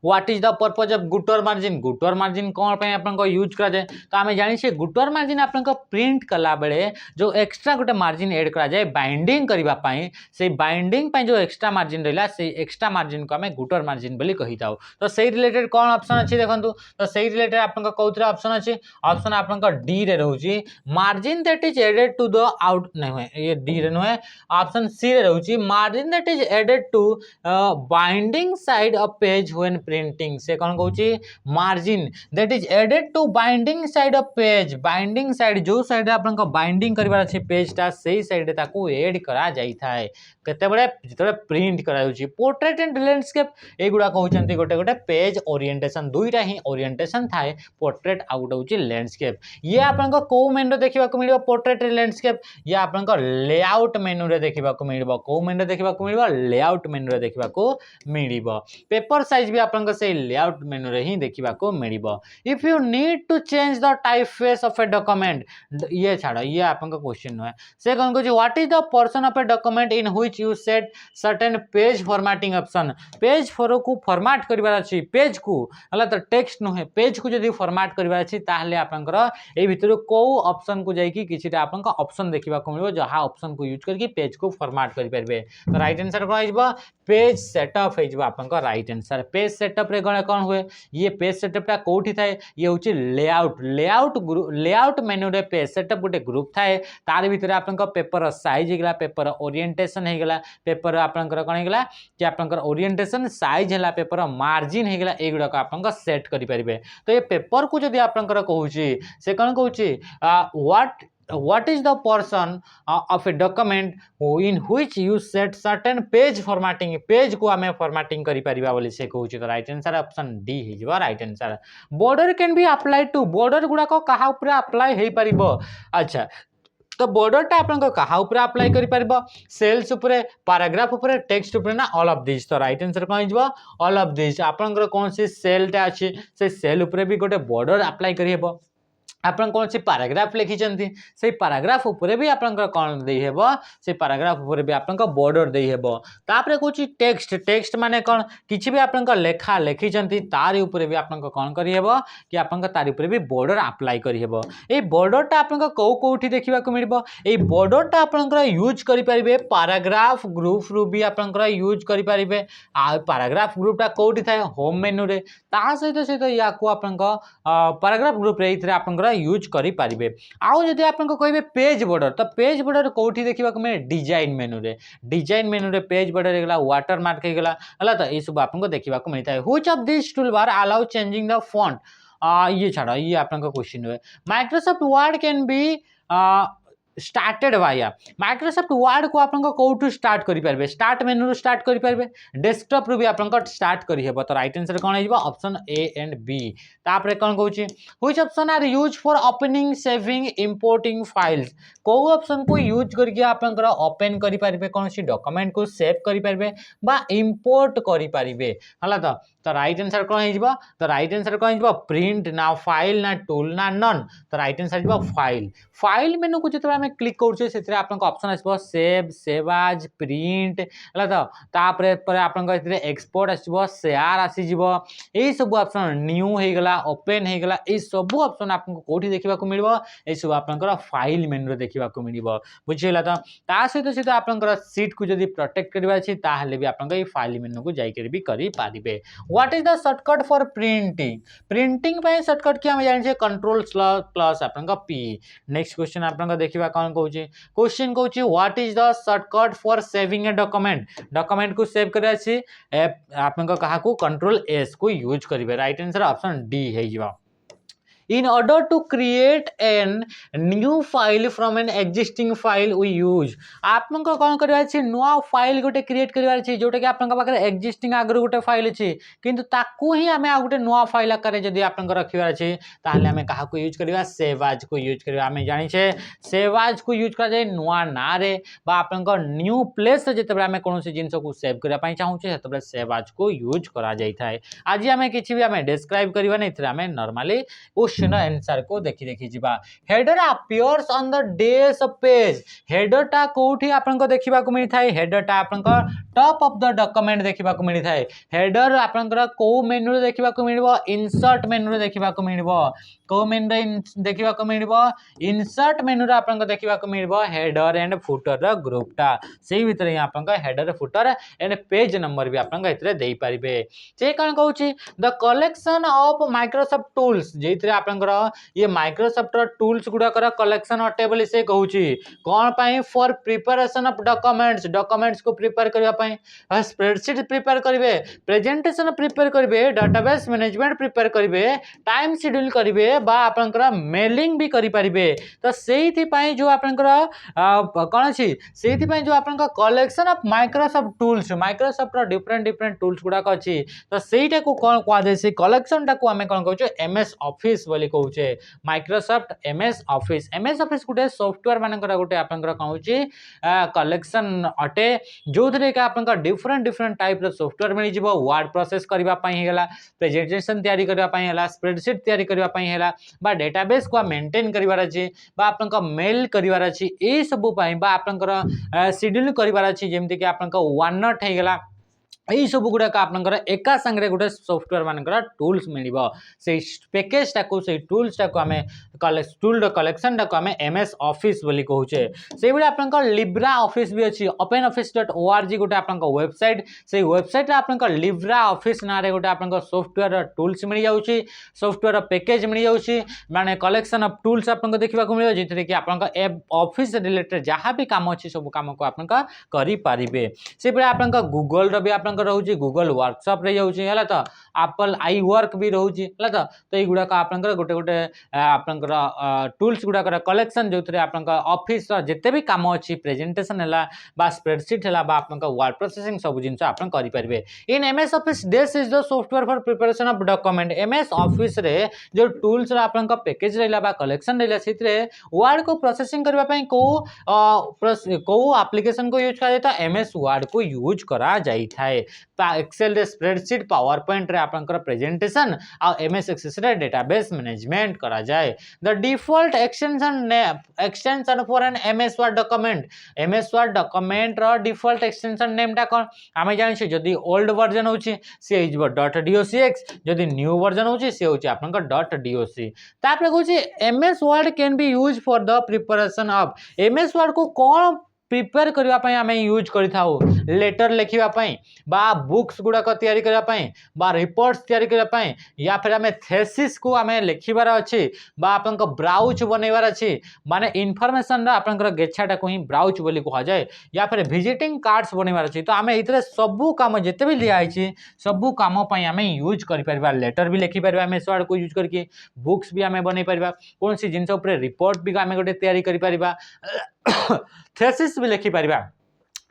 S1: what is the purpose of gutter margin कौन पे अपन को यूज करा जाए तो आम जानी गुटर मार्जिन अपन को प्रिंट कला बेले जो एक्स्ट्रा गोटे मार्जिन ऐड करा जाए बाइंडिंग करबा पई से बाइंडिंग पई जो एक्स्ट्रा मार्जिन रहला से एक्स्ट्रा मार्जिन को हमें गुटर मार्जिन बोली कहि ताऊ तो सही रिलेटेड कौन ऑप्शन अछि देखंतु तो सही रिलेटेड अपन को कौतरा ऑप्शन अछि ऑप्शन अपन को डी रे रहउची margin that is added to the out नहीं होय ये डी रे नय ऑप्शन सी रे रहउची margin that is added to binding side of page when printing से कौन कहूँ margin that is added to binding side of page binding side जो साइड आपन को बाइंडिंग करबार अछि पेज ता सही साइड ताकू ऐड करा जाई थाए केते बडे जतरे प्रिंट करा होची पोर्ट्रेट एंड लैंडस्केप एगुडा कहउचंती गोटे गोटे पेज ओरिएंटेशन दुईटा ही ओरिएंटेशन थाए पोर्ट्रेट आउट होची लैंडस्केप ये आपन को को मेनु देखिबा को मिलिबो पोर्ट्रेट एंड लैंडस्केप ये आपन को लेआउट मेनु रे देखिबा को मिलिबो को मेनु देखिबा को मिलिबो लेआउट मेनु रे देखिबा को मिलिबो पेपर साइज भी आपन को से लेआउट मेनु रे ही देखिबा को मिलिबो if you need to change the typeface of a document ये छाड़ो ये आपन को क्वेश्चन है से कौन को what is the portion of a document in which you set certain page formatting option page four को फॉर्मेट करबार अछि पेज को हला तो टेक्स्ट न है पेज को जदी फॉर्मेट करबार अछि ताहले आपन को ए भीतर को ऑप्शन को जाई कि किछटा आपन को ऑप्शन देखिबा को मिलबो जहा ऑप्शन को यूज करके पेज को फॉर्मेट करि परबे तो राइट आंसर कोन आइबो पेज सेटअप हेजबो आपन को राइट आंसर पेज सेटअप रे गणे कोन हुए ये पेज सेटअप ता कोठी थाए ये होची लेआउट मेनू रे पेज सेटअप गोटे ग्रुप थाए तार भीतर आपन को पेपर साइज हेगला पेपर ओरिएंटेशन हेगला पेपर आपन को कोन हेगला कि आपन को ओरिएंटेशन साइज हला पेपर मार्जिन हेगला एगुडा को आपन को सेट करि परिबे तो ये पेपर को जदी आपन को कहूची से कोन कहूची what is the portion of a document in which you set certain page formatting page को हमें फॉर्मेटिंग करि परिबा बोली से कहूची तो राइट आंसर ऑप्शन डी हिजबा right answer border can be applied to border गुडा को कहा ऊपर अप्लाई हेइ परिबो अच्छा तो बॉर्डर टा आपन को कहा ऊपर अप्लाई करि परिबो सेल्स ऊपर पैराग्राफ ऊपर टेक्स्ट ऊपर ना ऑल ऑफ दिस तो राइट आंसर कोन हिजबो ऑल ऑफ दिस आपन को कोन से सेल टा अछि से सेल ऊपर भी गोटे बॉर्डर अप्लाई करि हेबो आपन कौन सी पैराग्राफ लिखी से पैराग्राफ ऊपर भी आपन कौन दे हेबो से पैराग्राफ ऊपर भी आपन बॉर्डर दे हेबो तापरे कहूची टेक्स्ट माने कौन किछि भी आपन लेखा लिखी तार ऊपर भी आपन कौन करि हेबो कि आपन तार ऊपर भी बॉर्डर अप्लाई करि हेबो ए बॉर्डरटा आपन कोठी देखिबा को मिलबो ए बॉर्डरटा आपन यूज करि परिबे पैराग्राफ ग्रुप रु भी आपन यूज करि परिबे आ पैराग्राफ ग्रुपटा कोठी थाए होम मेनू रे ता सहित या को आपन पैराग्राफ ग्रुप रे इथरे आपन यूज करि परिबे आउ जदि आपन को कहबे पेज बॉर्डर तो पेज बॉर्डर कोठी देखिबा को में डिजाइन मेनू रे पेज बॉर्डर हेगला वाटर मार्क हेगला हला तो ए सब आपन को देखिबा को मिलता है which of this tool bar allow changing the font ये छाड़ो ये आपन को क्वेश्चन है Microsoft word can be started via Microsoft word को आप कौटू स्टार्ट करेंगे स्टार्ट मेन्यू स्टार्ट करेंगे डेस्कटॉप रू भी आप स्टार्ट करहब तो राइट आंसर कौन हो ऑप्शन ए एंड बी तापर कौन कहूँ which option are use for opening saving importing files कौ ऑप्शन को यूज करके आप ओपन करेंगे कौन सी डॉक्यूमेंट को सेव करेंगे बा इंपोर्ट करेंगे है तो राइट आंसर कौन हो तो राइट आंसर कौन हो प्रिंट ना फाइल ना टूल ना नन तो राइट आंसर हो फाइल फाइल मेनू को जो आम क्लिक करें आपको ऑप्शन आसो सेव सेवाज प्रिंट है तो तापर आप एक्सपोर्ट आसो शेयर आसीज यही सब ऑप्शन न्यू होगला ओपन होगला ये सब ऑप्शन आपको कौटी देखा मिल सब आप फाइल मेनू देखा मिल बुझीगला तो सहित सहित आप सीट को जब प्रोटेक्ट करवा ताहले भी आप फाइल मेनू को जाकर भी करेंगे what is the shortcut for printing printing shortcut की हम जाने कंट्रोल प्लस आप पी नेक्स्ट क्वेश्चन आप देखा कौन कहूँ क्वेश्चन कहूँ what is the shortcut for saving a document को सेव कर आप कंट्रोल एस को यूज करेंगे राइट आंसर ऑप्शन डी है in order to create an new file from an existing file we use आपको कौन करवा नुआ फाइल गोटे क्रिएट करवार जोटा कि आप एक्जिस्टिंग आगु गोटे फाइल अच्छी किंतु ताकू ही आम आ गोटे नुआ फाइल आकार जब आप रखार अच्छे ताहले आम क्या यूज करवा सेवाज को यूज करवा आम जाने सेवाज को यूज कर नुआ ना रे आप न्यू प्लेस जिते आम कौन जिन को सेव करने चाहूँचे से सेवाज को यूज करा आज आम कि भी आम डिस्क्राइब करवा नहीं आम नॉर्मली आंसर को देखी देखी जीवा header appears on the this page header टा कोठी आपनको देखिबा को मिलता है हेडर टा आपनको टॉप ऑफ द डॉक्यूमेंट देखिबा को मिलता है हेडर आपनको को मेनू रे देखिबा को मिलबो इंसर्ट मेनू रे देखिबा को मिलबो को मेनू रे देखिबा को मिलबो इंसर्ट मेनू रे आपनको देखिबा को मिलबो हेडर एंड फुटर रा ग्रुप टा सेही भितर आपनको header footer and page number भी आपनको इतरे देई परिबे से कोन कहूची the collection of Microsoft tools जेइतरे आप ये माइक्रोसॉफ्ट टूल्स गुड़ाकर कलेक्शन अटे बोली से कहूँ कौन पाई फॉर प्रिपरेशन ऑफ डॉक्यूमेंट्स को प्रिपेयर करने स्प्रेडशीट प्रिपेयर करेंगे प्रेजेंटेशन प्रिपेयर करेंगे डाटाबेस मैनेजमेंट प्रिपेयर करेंगे टाइम शेड्यूल करेंगे आप मेलिंग भी करेंगे तो से जो आप कौन अच्छी से जो आप collection of Microsoft different different tools गुड़ाक अच्छी तो सहीटा को कौन कहुए कलेक्शन टाक आम कौन कहूँ एमएस ऑफिस बोली कहूचे माइक्रोसॉफ्ट एमएस ऑफिस गोटे सॉफ्टवेयर मानकर गोटे आप कौन कलेक्शन अटे जो थे कि आप डिफरेंट डिफरेंट टाइप सॉफ्टवेयर मिल जाव वर्ड प्रोसेस करने प्रेजेंटेशन तैयारी करने स्प्रेडशीट तैयारी करने डेटाबेस को मेंटेन करार अच्छे आप मेल करार अच्छी ये सबूपाई आप शेड्यूल करार अच्छी जमीक कि आप वन नोट होगला यही सब गुड़ाक आप एका सांगे गोटे सॉफ्टवेयर मानकर टूल्स मिल से पैकेज टाक से टूल्स टाक आम टूल कलेक्शन टाक आम एमएस ऑफिस बोली कहूचे से भाई आप लिब्रा ऑफिस भी अच्छी ओपन ऑफिस .org गोटे आप वेबसाइट से वेबसाइट आप लिब्रा ऑफिस ना गोटे आप सॉफ्टवेयर टूल्स मिल जाऊँगी सॉफ्टवेयर पैकेज मिल जाऊँगी माने कलेक्शन ऑफ टूल्स आपको देखा मिले जितने कि आप ऑफिस रिलेटेड जहाँ भी काम अच्छी सब कम को आप करेंगे से भाई आप गूगल भी आप रोचे गूगल वर्कशॉप रे जाऊँगी है तो एप्पल आई वर्क भी रोचे है तो ये गुड़ाक आप गोटे गोटे आप टूल्स गुड़ाक कलेक्शन जो थे आप ऑफिस जिते भी काम अच्छी प्रेजेंटेशन है स्प्रेडशीट है आप वर्ड प्रोसेसिंग सब जिन आप करेंगे in MS office this is the software for preparation of document MS office रे जो टूल्स आप पैकेज रहा कलेक्शन रहा से वर्ड को प्रोसेसिंग करने को एप्लिकेशन को यूज करा एमएस वर्ड को यूज करा जाए एक्सेल रे स्प्रेडशीट पावर पॉइंट रे आपनकर प्रेजेंटेशन आ एमएस एक्सेस रे डेटाबेस मैनेजमेंट करा जाए the default extension for an MS Word document रो डिफॉल्ट एक्सटेंशन नेम टा कोन आमे जानि छै जदी ओल्ड वर्जन होछि से इज .docx जदी न्यू वर्जन होछि से होछि आपनकर .doc तापर कहछि MS Word can be used for the preparation of MS Word को कोन प्रिपेयर करबा पई आमे यूज करिथाउ लेटर लिखिबा पई बा बुक्स गुडाक तयारी करबा पई बा रिपोर्ट्स तयारी करबा पई या फिर आमे थेसिस को आमे लिखिबार अछि बा आपनक ब्राउच बनैबार अछि माने इन्फॉर्मेशन रा आपनकर गेछाटा को ही ब्राउच बोली कहा जाय या फिर विजिटिंग कार्ड्स बनैबार अछि तो आमे इतरे सबु काम जेते भी लिया आइछि सबु काम पई आमे यूज करि परबा लेटर भी लिखि परबा एमएस वर्ड को यूज करके बुक्स भी आमे बनै परबा कोन सी जिंस ऊपर रिपोर्ट भी आमे गोटे तयारी करि परबा थेसिस भी लिखि परबा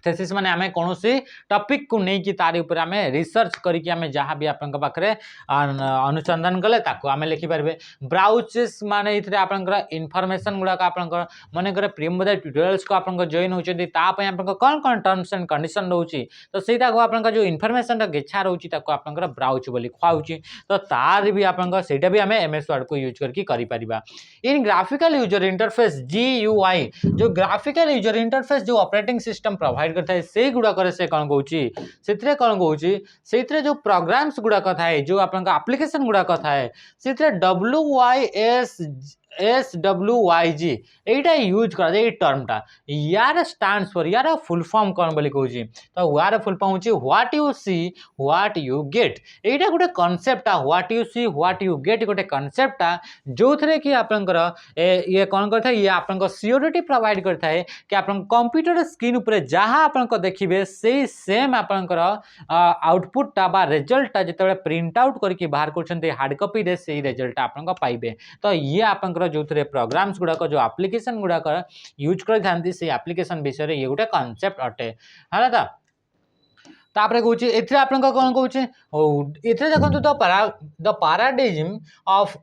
S1: थेसिस माने आमे कोनोसी टॉपिक को नै कि तारि ऊपर आमे रिसर्च करि कि आमे जहां भी आपनक पाखरे अनुसंधान कले ताको आमे लिखि परबे ब्राउचेस माने इथरे आपनकर इन्फॉर्मेशन गुडा का आपनकर माने करे प्रीमियम ट्यूटोरियल्स को आपनकर जॉइन होचेदी ता पय आपनकर कोन टर्म्स एंड कंडीशन रहउची तो सेटा को आपनकर जो इन्फॉर्मेशन रा गेछा रहउची ताको आपनकर ब्राउच बोली खाउची तो तार भी आपनकर सेटा भी आमे एमएस वर्ड को यूज करके करि परिबा इन ग्राफिकल यूजर इंटरफेस जीयूआई जो ग्राफिकल यूजर इंटरफेस जो ऑपरेटिंग सिस्टम प्रोवाइड करता है से गुडा करे से कोन कहउची सेतरे कोन कहउची सेतरे जो प्रोग्राम्स गुडा कथा है जो आपनका एप्लीकेशन गुडा कथा है सेतरे SWYG एटा यूज करा जाय टर्मटा यार स्टैंड्स फॉर यार फुल फॉर्म कोन बोली कहउची तो यार फुल फॉर्म होची what you see what you get एटा गोटे concept what you see what you get गोटे कांसेप्ट जो थरे कि आपनकर ये कोन करथा ये आपनका सिक्योरिटी प्रोवाइड करथा है कि आपन कंप्यूटर स्क्रीन ऊपर जहां आपनका देखिबे से सेम आपनकर आउटपुट ता बा रिजल्ट ता जतबे प्रिंट आउट करके बाहर करछन्ते हार्ड कॉपी रे से रिजल्ट आपनका पाइबे तो ये आपनकर जो थरे प्रोग्राम्स गुडा जो एप्लीकेशन गुडा यूज कर थांती से एप्लीकेशन विषय रे ये गोटे कांसेप्ट अटे हला ता तापरे कहूची एथरे आपनका कोन कहूची एथरे देखंतु the paradigm of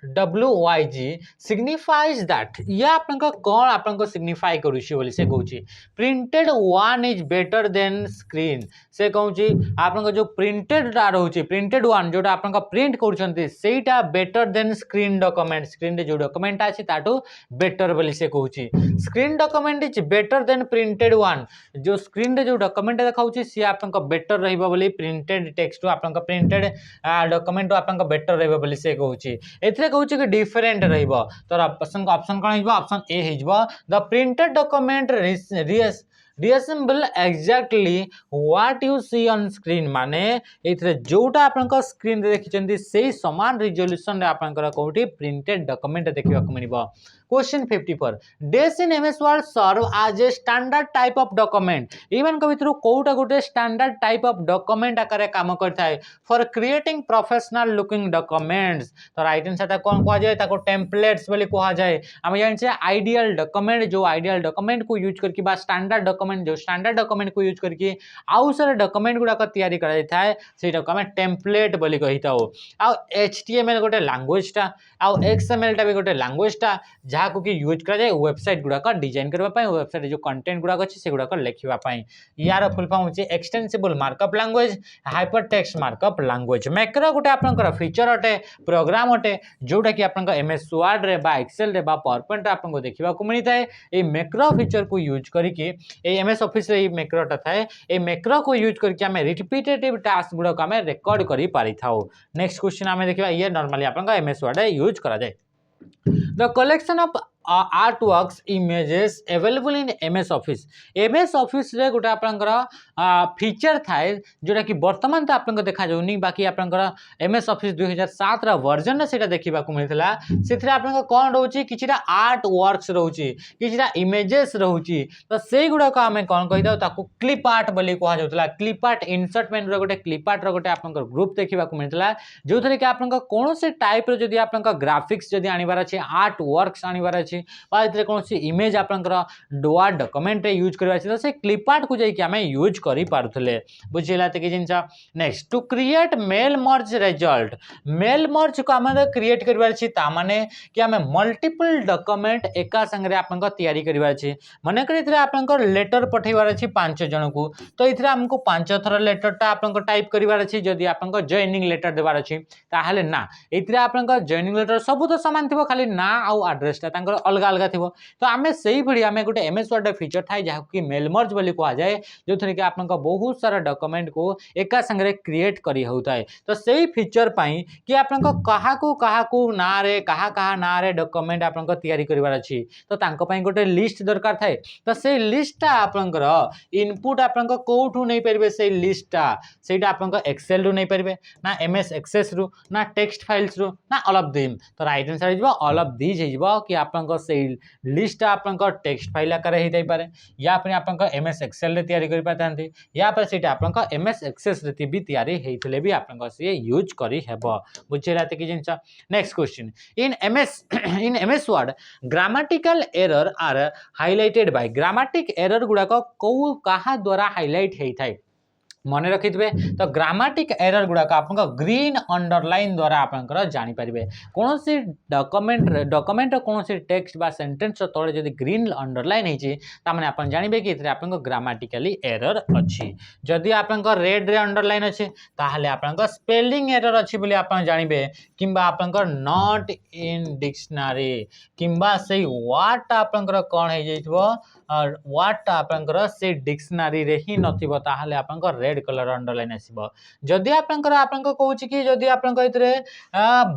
S1: WYG signifies that या आपनका कोन आपनका सिग्निफाई करूची बोली से कहूची printed one is better than screen से कहूची आपनका जो प्रिंटेड रा रहूची प्रिंटेड वन जोटा आपनका प्रिंट करूचंती सेटा बेटर देन स्क्रीन डॉक्यूमेंट रे जो डॉक्यूमेंट आछि ताटू बेटर बोली से कहूची screen document is better than printed one जो स्क्रीन रे जो डॉक्यूमेंट देखाउची से आपनका बेटर रहइबो बोली प्रिंटेड टेक्स्ट आपनका प्रिंटेड डॉक्यूमेंट आपनका बेटर रहइबो बोली से कहूची एथरे कहूची कि डिफरेंट रहइबो तो ऑप्शन कोन हिजबो ऑप्शन ए हिजबो the printed document reassemble exactly what you see on screen माने एथरे जोटा आपनका स्क्रीन रे देखिचंती सेही समान रिजोल्यूशन रे आपनकर कोठी प्रिंटेड डॉक्यूमेंट देखिबा को मिलिबो question 54 does in MS Word serve as a standard type of document even को भितर कोटा गोटे स्टैंडर्ड टाइप ऑफ डॉक्यूमेंट आकार काम करता है for creating professional looking documents तो राइट आंसर ता कोन कहा जाय ताको टेम्पलेट्स बोली कहा जाय हम जानि छे आइडियल डॉक्यूमेंट जो आइडियल डॉक्यूमेंट को यूज करके बा स्टैंडर्ड डॉक्यूमेंट जो स्टैंडर्ड डॉक्यूमेंट को यूज करके आउ सारे डॉक्यूमेंट गुडा को तयारी करा जाय थाए से डॉक्यूमेंट टेम्पलेट बोली कहिता हो आ एचटीएमएल गोटे लैंग्वेज टा आ एक्सएमएल टा भी गोटे लैंग्वेज टा जहा को कि यूज करा जाय वेबसाइट गुडा का डिजाइन करबा पई वेबसाइट जो कंटेंट गुडा अछि से गुडा को लिखिबा पई यार फुल फॉर्म होची extensible markup language hypertext markup language macro गोटे आपनकर फीचर अटे प्रोग्राम अटे जोटा कि आपनका एमएस वर्ड रे बा एक्सेल रे बा पावरपॉइंट रे आपनको देखिबा को मिलता है ए मैक्रो फीचर को यूज करके ए एमएस ऑफिस रे मैक्रो टा थाए ए मैक्रो को यूज करके हमें रिपीटेटिव टास्क गुडा को हमें रिकॉर्ड करि पारि थाओ नेक्स्ट क्वेश्चन हमें देखिबा ये नॉर्मली आपनका एमएस वर्ड यूज करा जाय the collection of artworks images available in MS Office रे गोटे आपनकर फीचर थाए जोटा कि वर्तमान तो आपन देखा जाउनी बाकी आपनकर MS Office 2007 रा वर्जन रे सेटा देखिबा को मिलथला सेथरे आपनकर कोन रहउची किछिटा आर्ट वर्क्स रहउची किछिटा इमेजेस रहउची तो सेई गुडा को हमें कोन कहिदा ताको क्लिप आर्ट बोली कहा जाउतला क्लिप आर्ट इंसर्टमेंट रो गोटे क्लिप आर्ट रो गोटे आपनकर ग्रुप देखिबा को मिलथला जो थरे कि आपनकर कोनोसे टाइप रो जदी आपनकर ग्राफिक्स जदी आनिबार अछि आर्ट वर्क्स आनिबार अछि बा इतरे कोनोसी इमेज आपनकर डोआ डॉक्यूमेंट रे यूज करबा अछि तो से क्लिप आर्ट को जाई कि हमें यूज करि पारुथले बुझिला त कि जिंसा next to create mail merge result mail merge को हमें क्रिएट करबा अछि ता माने कि हमें मल्टीपल डॉक्यूमेंट एका संगे आपनकर तयारी करबा अछि माने कि इतरे आपनकर लेटर पठेबार अछि 5 जन को तो इतरे हमको 5 थर लेटर ता आपनकर टाइप करबार अछि जदी आपनकर जॉइनिंग लेटर देबार अछि ताहाले ना इतरे आपनकर जॉइनिंग लेटर सब तो समान थिबो खाली ना आ एड्रेस ता तांकर अलग अलग थी तो आम से भाई आम गोटे एमएस वर्ड फीचर थाए जहाँ कि मेल मर्ज बोली कहुए जो थे कि आप बहुत सारा डॉक्यूमेंट को एका संगे क्रिएट करी होता है तो सही फीचर पाई कि आप ना रे कहा ना रे डॉक्यूमेंट आप तैयारी करिवार अछि तो तांको पई गोटे लिस्ट दरकार थाए तो से लिस्टटा आपनकर इनपुट आपन कोठू नहीं पारे से लिस्टटा सेटा आपन एक्सेल रु नहीं पारे ना एमएस एक्सेस रु ना टेक्स्ट फाइल्स रु ना ऑल ऑफ देम तो राइट आंसर हो ऑल ऑफ दीज हो कि आपन से लिस्ट आपन टेक्स्ट फाइल आकार हो जाई पारे या फिर आपन एमएस एक्सेल रे तैयारी करि पातांती या फिर सेटा आपन एमएस एक्सेस रे भी तैयारी हेइथिले भी आपन से यूज करी हेबो बुझिला त कि जिंस next question in MS Word grammatical error are highlighted by grammatic error गुडा को कहा द्वारा हाइलाइट हेइ थाए मन रखि तो ग्रामेटिक एरर गुड़ाक आप ग्रीन अंडरलाइन द्वारा आप जानी पारे कौन सी डॉक्यूमेंट कौन सी टेक्स्ट बा सेंटेंस तले जब ग्रीन अंडरलाइन होने आप जानवे कि आप ग्रामेटिकली एरर अच्छी जदि आप रेड रे अंडरलाइन अच्छे ताहले आप स्पेलिंग एरर अच्छी बोली आप जानवे कि आप नॉट इन डिक्शनरी किंबा से वाट आप कौन हो वाट आप से डिक्शनरी रे ही नथिबो ताहले आप रेड कलर अंडरलाइन आसीबो जदि आपन कहूँ कि जदि आपन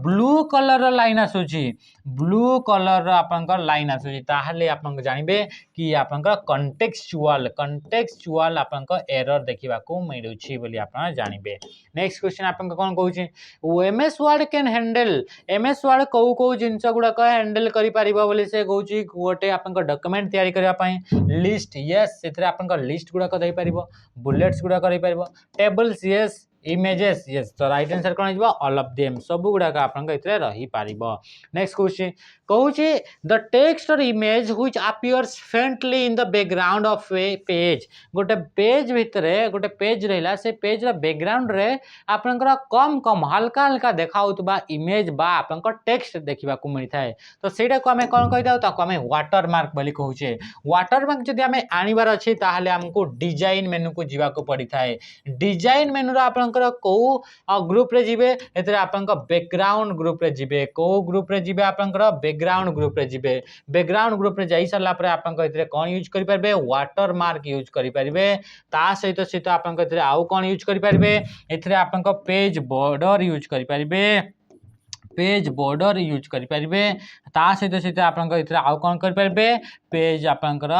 S1: ब्लू कलर लाइन आसुची ब्लू कलर आपन लाइन आसुची ताहले आपन जानबे कि आपन कंटेक्चुअल आपन एरर देखिबा को मिलुची बोली आपन जानबे नेक्स्ट क्वेश्चन आपन कोन कहूँ MS Word can handle MS Word को जिंस गुडा हैंडल करि परिबो बोली से कहूँ गोटे आपन डॉक्यूमेंट तैयारी करबा पई लिस्ट यस सेथरे आपन लिस्ट गुडा दे परिबो बुलेट्स गुडा करि परिबो टेबल्स यस इमेजेस यस तो राइट आंसर कौन हो ऑल ऑफ देम सब गुड़ाक आप रही पार नेक्स्ट क्वेश्चन कहूँ द टेक्स्ट और image which appears faintly in the background of A page गोटे पेज भितर गोटे पेज रहा से पेज बैकग्राउंड रे आपनकर कम कम हल्का हल्का देखा इमेज बा आपन टेक्स्ट देखा मिलता है तो सेटा को आम कौन कही आम वाटर मार्क बोली कहूचे वाटर मार्क जब आम आनबार अच्छे ताहले हमको डिजाइन मेनू को जीवाक पड़ी था डिजाइन मेनू आप को ग्रुप रे जिबे एतरे आपन बैकग्राउंड ग्रुप रे जिबे को ग्रुप रे जिबे आपन बैकग्राउंड ग्रुप रे जिबे बैकग्राउंड ग्रुप रे जाई सरला परे आपन एतरे कोन यूज करि परबे वाटर मार्क यूज करि परबे ता सहित सहित आपन एतरे आउ कोन यूज करि परबे एतरे आपन पेज बॉर्डर यूज करि परबे पेज बॉर्डर यूज करि परबे ता सहित सहित आपन एतरे आउ कोन करि परबे पेज आपनकर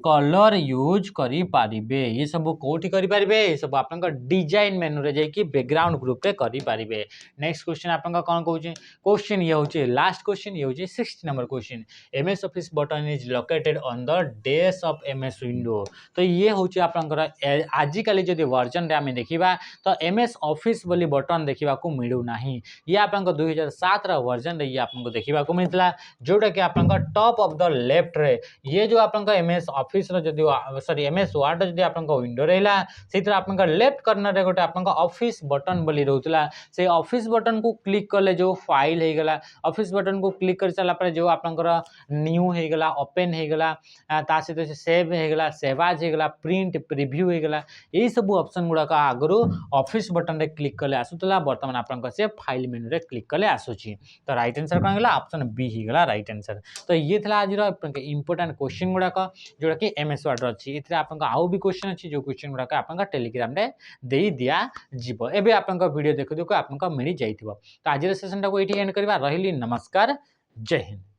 S1: कलर यूज करि पारिबे ये सब कोठी करि पारिबे ये सब आपन डिजाइन मेनू रे जाई कि बैकग्राउंड ग्रुप रे करि पारिबे नेक्स्ट क्वेश्चन आपन कोन कहूची क्वेश्चन ये होची लास्ट क्वेश्चन ये होची 60 number question MS office button is located on the dash of MS window तो ये होची आपन आजिकली जदि वर्जन रे आमे देखिबा तो एमएस ऑफिस बोली बटन देखिबा को मिलू नाही ये आपन 2007 रा वर्जन रे ये आपन देखिबा को मिलतला जोटा कि आपन टॉप ऑफ द लेफ्ट रे ये जो आपन एमएस ऑफिस जदि सॉरी एमएस वर्ड जदि आपन विंडो रहा से आपन लेफ्ट कर्नर रे गोटे आपन ऑफिस बटन बोली रोला से ऑफिस बटन को क्लिक कले जो फाइल हो गला ऑफिस बटन को क्लिक कर सारा पर जो आपन न्यू हो गला ओपन हो गला ता सहित सेव हो गला सेवाज हो गला प्रिंट प्रिव्यू हो गला यही सब ऑप्शन गुड़ाक आगु ऑफिस बटन रे क्लिक कले आसुतला वर्तमान आपन से फाइल मेनू रे क्लिक कले आसुची तो राइट आंसर कौन गला ऑप्शन बी ही गला राइट आंसर तो ये था आज इंपोर्टेंट क्वेश्चन गुड़ाक जोटा कि एमएस वर्ड अच्छी इतने आप आउ भी क्वेश्चन अच्छी जो क्वेश्चन गुड़ाक आप टेलीग्राम रे दे दिया जीव एबे आपन वीडियो देखु देखु आपन मिल जाइथिबो तो आज सेशन टाको एठी एंड करबा रहिली नमस्कार जय हिंद।